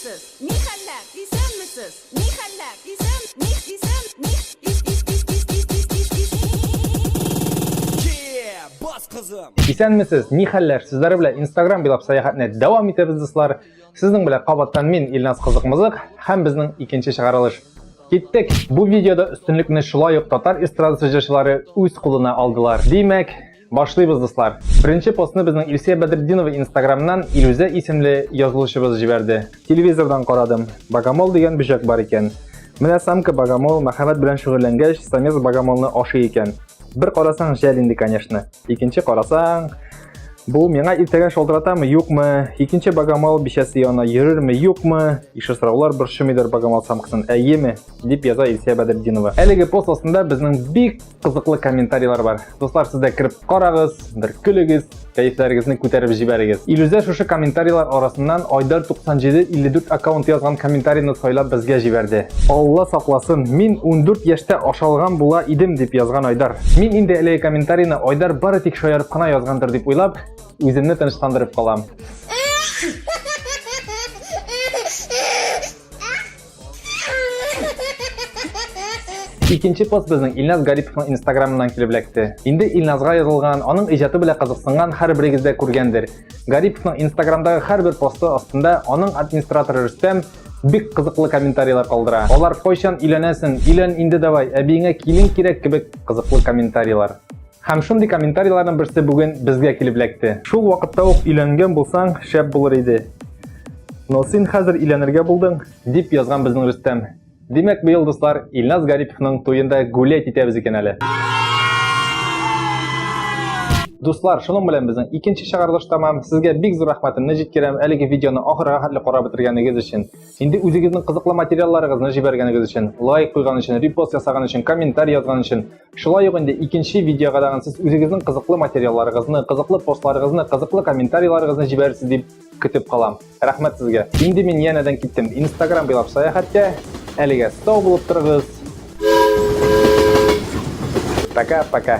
misiniz? Nihaller, isem misiniz? Nihaller, isem, Bas kızım. Исәнмесез, ни хәлләр? Сезләр белән Instagram билап сәяхәтне дәвам итәбез, дуслар. Сезнең белән кабаттан мин Илназ Кызык-Мызык һәм безнең икенче чыгарылыш. Киттек. Бу видеода өстенлекне шулай ук татар эстрадасы җырчылары үз кулына алдылар. Димәк, башлыйбыз, дуслар. Беренче постны безнең Илсия Бәдретдинова Instagramнан Илүзә исемле язылучыбыз җибәрде. Телевизордан карадым. Богомол дигән бөҗәк бар икән. Менә самка богомол мәхәббәт белән шөгыльләнгәч, самец богомолны ашый икән. Бер карасаң жәл инде, конечно. Икенче карасаң, бу миңа иртәгә шалтыратамы, юкмы? Икенче богомол бишәсе янына йөрерме, юкмы? Ише сораулар борчымыйдыр богомол самкасын, әйеме? Дип яза Илсия Бәдретдинова. Әлеге пост астында безнең бик кызыклы комментарийлар бар. Дуслар, сез дә кирип карагыз, бер көлегез, кәефләрегезне күтәреп җибәрегез. Илүзә шушы комментарийлар арасыннан Айдар 9754 аккаунт язган комментарийны сайлап безгә җибәрде. Алла сакласын, мин 14 яшьтә ашалган була идем дип язган Айдар. Мин инде әлеге комментарийны Айдар бары тик шаярып кына язгандыр дип уйлап, үземне тынычландырып калам. Икенче пост безнең Илназ Гариповның Instagram'ыннан килеп эләкте. Инде Илназга язылган, аның иҗаты белән кызыксынган һәрберегез дә күргәндер. Гариповның Instagram'дагы һәрбер посты астында аның администраторы Рөстәм бик кызыклы комментарийлар калдыра. Алар кайчан өйләнәсең, өйлән инде давай, әбиеңә килен кирәк кебек кызыклы комментарийлар. Һәм шундый комментарийларның берсе бүген безгә килеп эләкте. Шул вакытта ук өйләнгән булсаң, шәп булыр иде. Но син хәзер өйләнергә булдың, дип язган безнең Рөстәм. Димәк, быел, дуслар, Илназ Гариповның туенда гулять итәбез икән әле. Дуслар, шуның белән безнең икенче чыгарылыш тамам. Сезгә бик зур рәхмәтемне җиткерәм әлеге видеоны ахырга хәтле карап бетергәнегез өчен. Инде үзегезнең кызыклы материалларыгызны җибәргәнегез өчен, лайк куйган өчен, репост ясаган өчен, комментарий язган өчен. Шулай ук инде икенче видеога дагы сез үзегезнең кызыклы материалларыгызны, кызыклы постларыгызны, кызыклы комментарийларыгызны җибәрерсез дип көтеп калам. Рәхмәт сезгә. Инде мин янәдән киттем Instagram билап сәяхәткә. Әлегә сау булып торыгыз. Пока-пока.